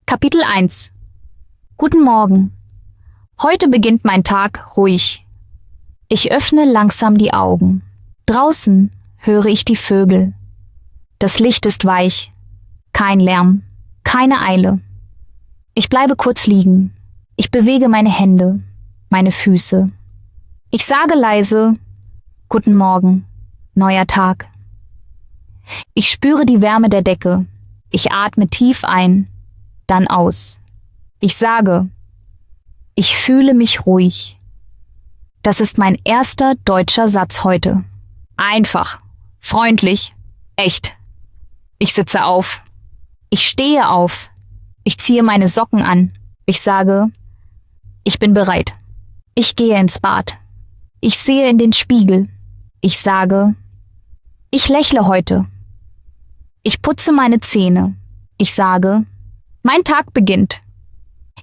Kapitel 1. Guten Morgen. Heute beginnt mein Tag ruhig. Ich öffne langsam die Augen. Draußen höre ich die Vögel. Das Licht ist weich. Kein Lärm, keine Eile. Ich bleibe kurz liegen. Ich bewege meine Hände, meine Füße. Ich sage leise: Guten Morgen, neuer Tag. Ich spüre die Wärme der Decke. Ich atme tief ein, dann aus. Ich sage: Ich fühle mich ruhig. Das ist mein erster deutscher Satz heute. Einfach, freundlich, echt. Ich sitze auf. Ich stehe auf. Ich ziehe meine Socken an. Ich sage: Ich bin bereit. Ich gehe ins Bad. Ich sehe in den Spiegel. Ich sage: Ich lächle heute. Ich putze meine Zähne. Ich sage: Mein Tag beginnt.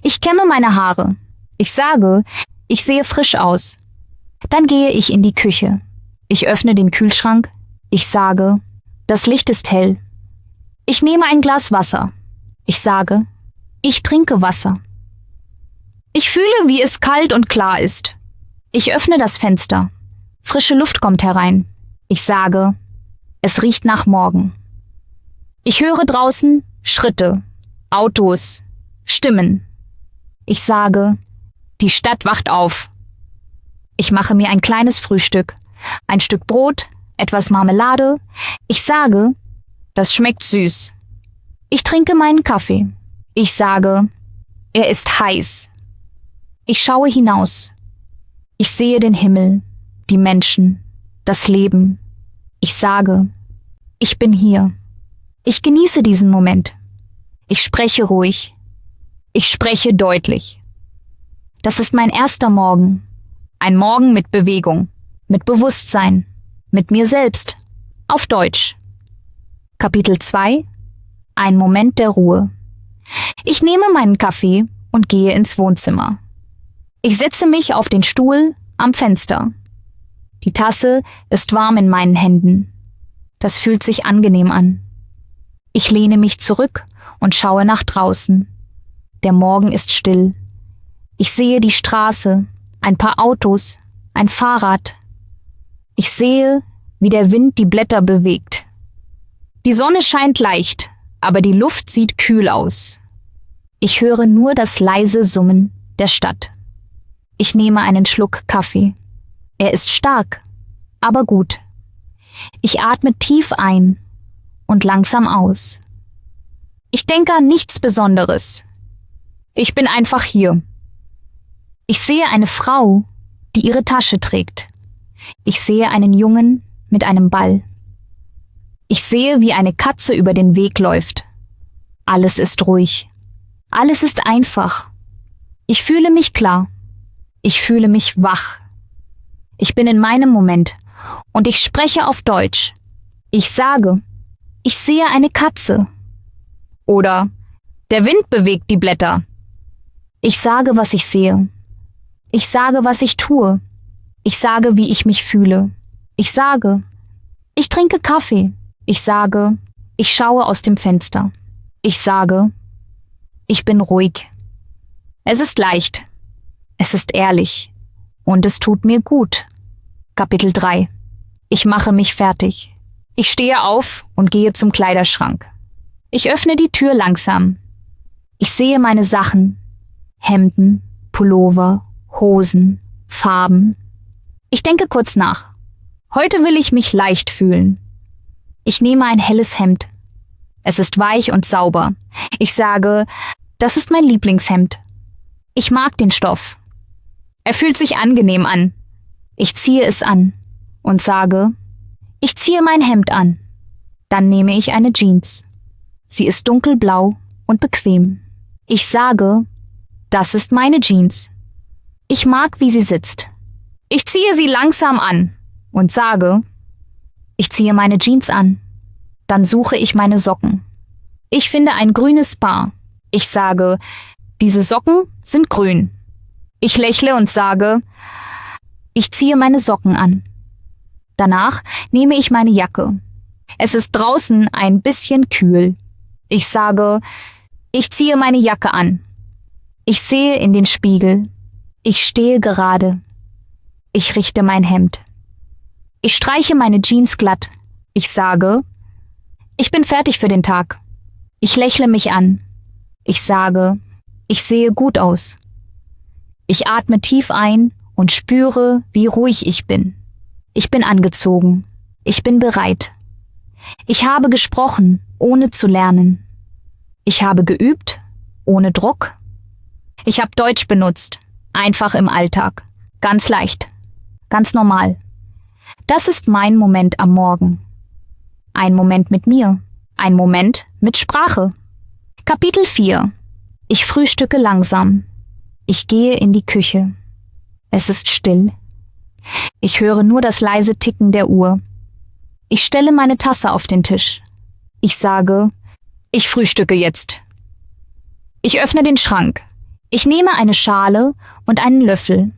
Ich kämme meine Haare. Ich sage: Ich sehe frisch aus. Dann gehe ich in die Küche. Ich öffne den Kühlschrank. Ich sage: Das Licht ist hell. Ich nehme ein Glas Wasser. Ich sage: Ich trinke Wasser. Ich fühle, wie es kalt und klar ist. Ich öffne das Fenster. Frische Luft kommt herein. Ich sage: Es riecht nach morgen. Ich höre draußen Schritte, Autos, Stimmen. Ich sage: Die Stadt wacht auf. Ich mache mir ein kleines Frühstück, ein Stück Brot, etwas Marmelade. Ich sage: Das schmeckt süß. Ich trinke meinen Kaffee. Ich sage: Er ist heiß. Ich schaue hinaus. Ich sehe den Himmel, die Menschen, das Leben. Ich sage: Ich bin hier. Ich genieße diesen Moment. Ich spreche ruhig. Ich spreche deutlich. Das ist mein erster Morgen. Ein Morgen mit Bewegung, mit Bewusstsein, mit mir selbst. Auf Deutsch. Kapitel 2. Ein Moment der Ruhe. Ich nehme meinen Kaffee und gehe ins Wohnzimmer. Ich setze mich auf den Stuhl am Fenster. Die Tasse ist warm in meinen Händen. Das fühlt sich angenehm an. Ich lehne mich zurück und schaue nach draußen. Der Morgen ist still. Ich sehe die Straße, ein paar Autos, ein Fahrrad. Ich sehe, wie der Wind die Blätter bewegt. Die Sonne scheint leicht, aber die Luft sieht kühl aus. Ich höre nur das leise Summen der Stadt. Ich nehme einen Schluck Kaffee. Er ist stark, aber gut. Ich atme tief ein und langsam aus. Ich denke an nichts Besonderes. Ich bin einfach hier. Ich sehe eine Frau, die ihre Tasche trägt. Ich sehe einen Jungen mit einem Ball. Ich sehe, wie eine Katze über den Weg läuft. Alles ist ruhig. Alles ist einfach. Ich fühle mich klar. Ich fühle mich wach. Ich bin in meinem Moment und ich spreche auf Deutsch. Ich sage: Ich sehe eine Katze. Oder: Der Wind bewegt die Blätter. Ich sage, was ich sehe. Ich sage, was ich tue. Ich sage, wie ich mich fühle. Ich sage: Ich trinke Kaffee. Ich sage: Ich schaue aus dem Fenster. Ich sage: Ich bin ruhig. Es ist leicht. Es ist ehrlich. Und es tut mir gut. Kapitel 3. Ich mache mich fertig. Ich stehe auf und gehe zum Kleiderschrank. Ich öffne die Tür langsam. Ich sehe meine Sachen. Hemden, Pullover, Hosen, Farben. Ich denke kurz nach. Heute will ich mich leicht fühlen. Ich nehme ein helles Hemd. Es ist weich und sauber. Ich sage: Das ist mein Lieblingshemd. Ich mag den Stoff. Er fühlt sich angenehm an. Ich ziehe es an und sage: Ich ziehe mein Hemd an. Dann nehme ich eine Jeans. Sie ist dunkelblau und bequem. Ich sage: Das ist meine Jeans. Ich mag, wie sie sitzt. Ich ziehe sie langsam an und sage: Ich ziehe meine Jeans an. Dann suche ich meine Socken. Ich finde ein grünes Paar. Ich sage: Diese Socken sind grün. Ich lächle und sage: Ich ziehe meine Socken an. Danach nehme ich meine Jacke. Es ist draußen ein bisschen kühl. Ich sage: Ich ziehe meine Jacke an. Ich sehe in den Spiegel. Ich stehe gerade. Ich richte mein Hemd. Ich streiche meine Jeans glatt. Ich sage, ich bin fertig für den Tag. Ich lächle mich an. Ich sage, ich sehe gut aus. Ich atme tief ein und spüre, wie ruhig ich bin. Ich bin angezogen. Ich bin bereit. Ich habe gesprochen, ohne zu lernen. Ich habe geübt, ohne Druck. Ich habe Deutsch benutzt, einfach im Alltag, ganz leicht, ganz normal. Das ist mein Moment am Morgen. Ein Moment mit mir, ein Moment mit Sprache. Kapitel 4. Ich frühstücke langsam. Ich gehe in die Küche. Es ist still. Ich höre nur das leise Ticken der Uhr. Ich stelle meine Tasse auf den Tisch. Ich sage, ich frühstücke jetzt. Ich öffne den Schrank. Ich nehme eine Schale und einen Löffel.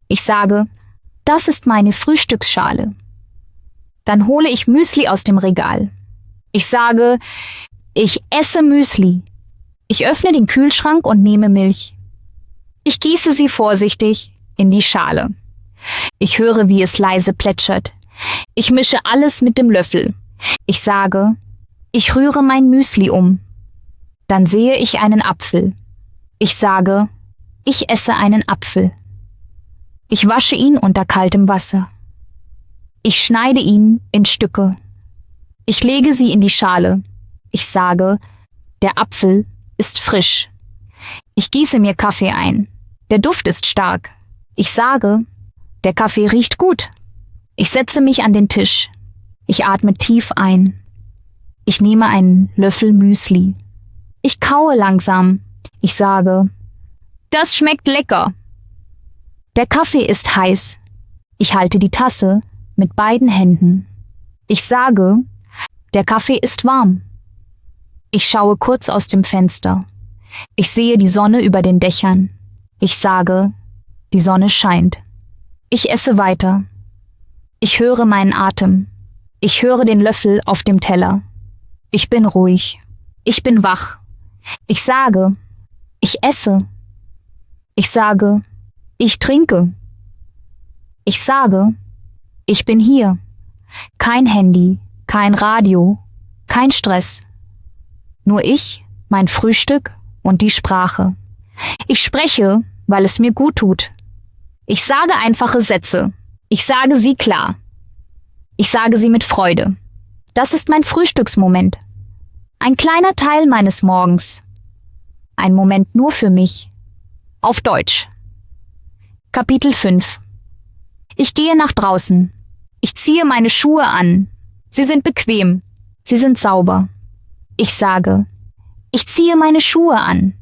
Ich sage, das ist meine Frühstücksschale. Dann hole ich Müsli aus dem Regal. Ich sage, ich esse Müsli. Ich öffne den Kühlschrank und nehme Milch. Ich gieße sie vorsichtig in die Schale. Ich höre, wie es leise plätschert. Ich mische alles mit dem Löffel. Ich sage, ich rühre mein Müsli um. Dann sehe ich einen Apfel. Ich sage, ich esse einen Apfel. Ich wasche ihn unter kaltem Wasser. Ich schneide ihn in Stücke. Ich lege sie in die Schale. Ich sage, der Apfel ist frisch. Ich gieße mir Kaffee ein. Der Duft ist stark. Ich sage, der Kaffee riecht gut. Ich setze mich an den Tisch. Ich atme tief ein. Ich nehme einen Löffel Müsli. Ich kaue langsam. Ich sage, das schmeckt lecker. Der Kaffee ist heiß. Ich halte die Tasse mit beiden Händen. Ich sage, der Kaffee ist warm. Ich schaue kurz aus dem Fenster. Ich sehe die Sonne über den Dächern. Ich sage, die Sonne scheint. Ich esse weiter. Ich höre meinen Atem. Ich höre den Löffel auf dem Teller. Ich bin ruhig. Ich bin wach. Ich sage, ich esse. Ich sage, ich trinke. Ich sage, ich bin hier. Kein Handy, kein Radio, kein Stress. Nur ich, mein Frühstück und die Sprache. Ich spreche, weil es mir gut tut. Ich sage einfache Sätze. Ich sage sie klar. Ich sage sie mit Freude. Das ist mein Frühstücksmoment. Ein kleiner Teil meines Morgens. Ein Moment nur für mich. Auf Deutsch. Kapitel 5. Ich gehe nach draußen. Ich ziehe meine Schuhe an. Sie sind bequem. Sie sind sauber. Ich sage, ich ziehe meine Schuhe an.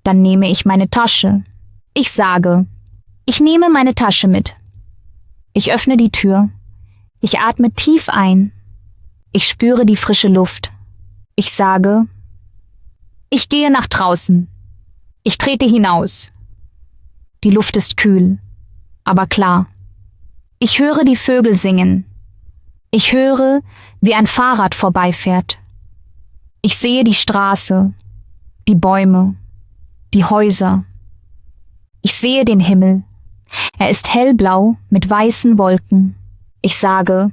Dann nehme ich meine Tasche. Ich sage, ich nehme meine Tasche mit. Ich öffne die Tür. Ich atme tief ein. Ich spüre die frische Luft. Ich sage, ich gehe nach draußen. Ich trete hinaus. Die Luft ist kühl, aber klar. Ich höre die Vögel singen. Ich höre, wie ein Fahrrad vorbeifährt. Ich sehe die Straße, die Bäume, die Häuser. Ich sehe den Himmel. Er ist hellblau mit weißen Wolken. Ich sage,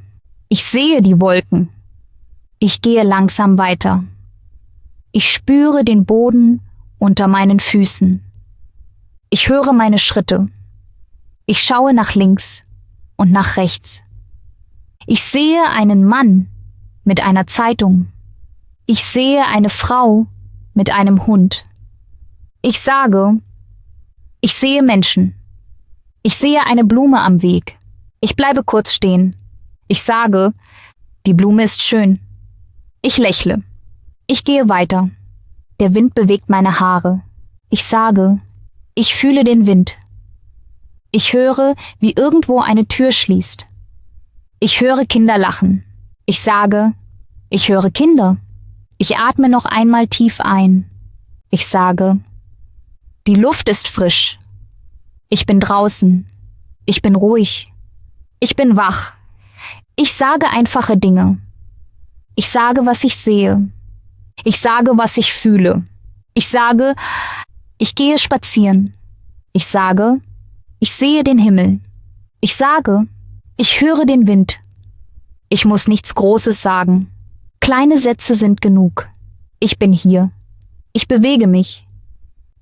ich sehe die Wolken. Ich gehe langsam weiter. Ich spüre den Boden unter meinen Füßen. Ich höre meine Schritte. Ich schaue nach links und nach rechts. Ich sehe einen Mann mit einer Zeitung. Ich sehe eine Frau mit einem Hund. Ich sage, ich sehe Menschen. Ich sehe eine Blume am Weg. Ich bleibe kurz stehen. Ich sage, die Blume ist schön. Ich lächle. Ich gehe weiter. Der Wind bewegt meine Haare. Ich sage, ich fühle den Wind. Ich höre, wie irgendwo eine Tür schließt. Ich höre Kinder lachen. Ich sage, ich höre Kinder. Ich atme noch einmal tief ein. Ich sage, die Luft ist frisch. Ich bin draußen. Ich bin ruhig. Ich bin wach. Ich sage einfache Dinge. Ich sage, was ich sehe. Ich sage, was ich fühle. Ich sage, ich gehe spazieren. Ich sage, ich sehe den Himmel. Ich sage, ich höre den Wind. Ich muss nichts Großes sagen. Kleine Sätze sind genug. Ich bin hier. Ich bewege mich.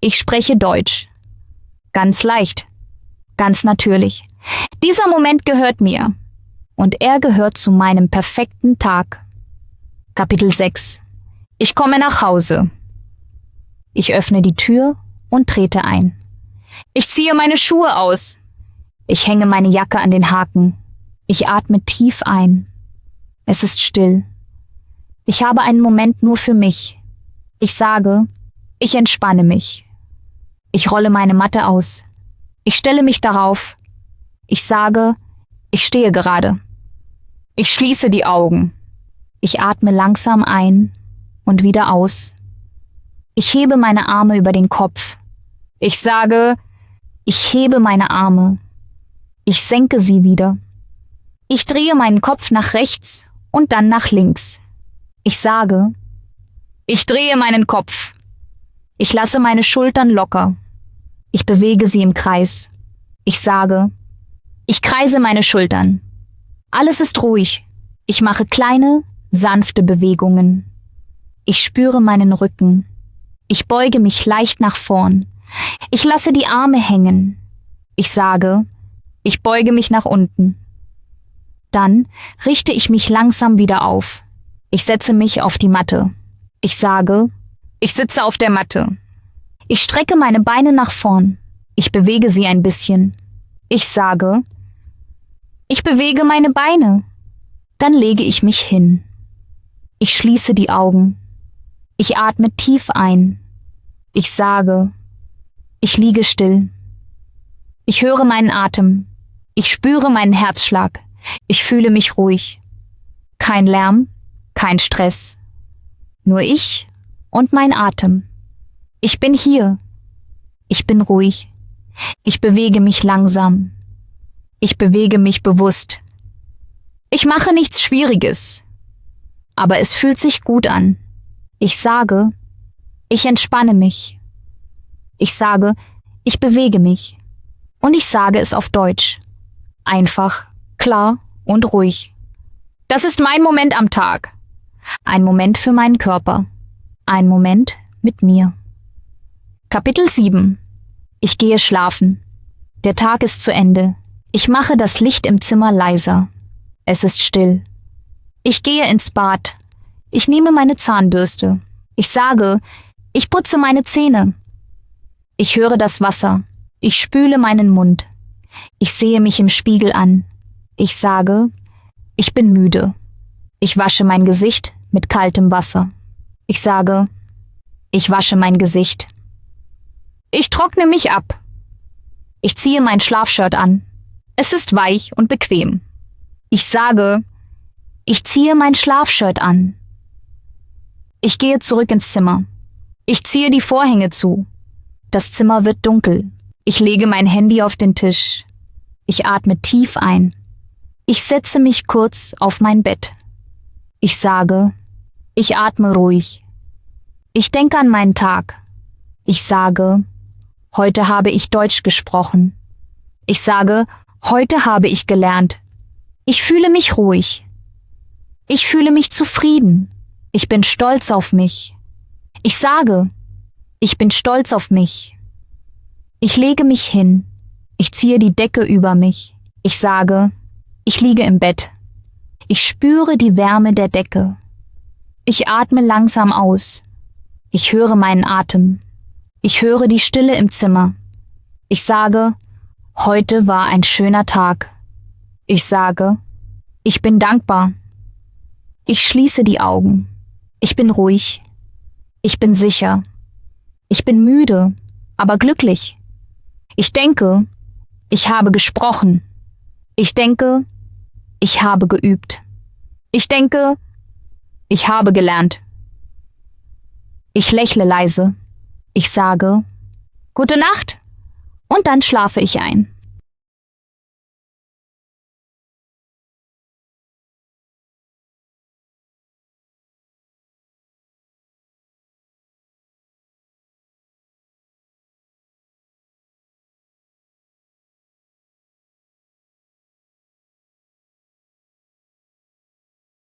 Ich spreche Deutsch. Ganz leicht. Ganz natürlich. Dieser Moment gehört mir. Und er gehört zu meinem perfekten Tag. Kapitel 6. Ich komme nach Hause. Ich öffne die Tür und trete ein. Ich ziehe meine Schuhe aus. Ich hänge meine Jacke an den Haken. Ich atme tief ein. Es ist still. Ich habe einen Moment nur für mich. Ich sage, ich entspanne mich. Ich rolle meine Matte aus. Ich stelle mich darauf. Ich sage, ich stehe gerade. Ich schließe die Augen. Ich atme langsam ein und wieder aus. Ich hebe meine Arme über den Kopf. Ich sage, ich hebe meine Arme. Ich senke sie wieder. Ich drehe meinen Kopf nach rechts und dann nach links. Ich sage, ich drehe meinen Kopf. Ich lasse meine Schultern locker. Ich bewege sie im Kreis. Ich sage, ich kreise meine Schultern. Alles ist ruhig. Ich mache kleine, sanfte Bewegungen. Ich spüre meinen Rücken. Ich beuge mich leicht nach vorn. Ich lasse die Arme hängen. Ich sage, ich beuge mich nach unten. Dann richte ich mich langsam wieder auf. Ich setze mich auf die Matte. Ich sage, ich sitze auf der Matte. Ich strecke meine Beine nach vorn. Ich bewege sie ein bisschen. Ich sage, ich bewege meine Beine. Dann lege ich mich hin. Ich schließe die Augen. Ich atme tief ein. Ich sage, ich liege still. Ich höre meinen Atem. Ich spüre meinen Herzschlag. Ich fühle mich ruhig. Kein Lärm, kein Stress. Nur ich und mein Atem. Ich bin hier. Ich bin ruhig. Ich bewege mich langsam. Ich bewege mich bewusst. Ich mache nichts Schwieriges. Aber es fühlt sich gut an. Ich sage, ich entspanne mich. Ich sage, ich bewege mich. Und ich sage es auf Deutsch. Einfach, klar und ruhig. Das ist mein Moment am Tag. Ein Moment für meinen Körper. Ein Moment mit mir. Kapitel 7. Ich gehe schlafen. Der Tag ist zu Ende. Ich mache das Licht im Zimmer leiser. Es ist still. Ich gehe ins Bad. Ich nehme meine Zahnbürste. Ich sage, ich putze meine Zähne. Ich höre das Wasser. Ich spüle meinen Mund. Ich sehe mich im Spiegel an. Ich sage, ich bin müde. Ich wasche mein Gesicht mit kaltem Wasser. Ich sage, ich wasche mein Gesicht. Ich trockne mich ab. Ich ziehe mein Schlafshirt an. Es ist weich und bequem. Ich sage, ich ziehe mein Schlafshirt an. Ich gehe zurück ins Zimmer. Ich ziehe die Vorhänge zu. Das Zimmer wird dunkel. Ich lege mein Handy auf den Tisch. Ich atme tief ein. Ich setze mich kurz auf mein Bett. Ich sage, ich atme ruhig. Ich denke an meinen Tag. Ich sage, heute habe ich Deutsch gesprochen. Ich sage, heute habe ich gelernt. Ich fühle mich ruhig. Ich fühle mich zufrieden. Ich bin stolz auf mich. Ich sage, ich bin stolz auf mich. Ich lege mich hin. Ich ziehe die Decke über mich. Ich sage, ich liege im Bett. Ich spüre die Wärme der Decke. Ich atme langsam aus. Ich höre meinen Atem. Ich höre die Stille im Zimmer. Ich sage, heute war ein schöner Tag. Ich sage, ich bin dankbar. Ich schließe die Augen. Ich bin ruhig. Ich bin sicher. Ich bin müde, aber glücklich. Ich denke, ich habe gesprochen. Ich denke, ich habe geübt. Ich denke, ich habe gelernt. Ich lächle leise. Ich sage, gute Nacht und dann schlafe ich ein.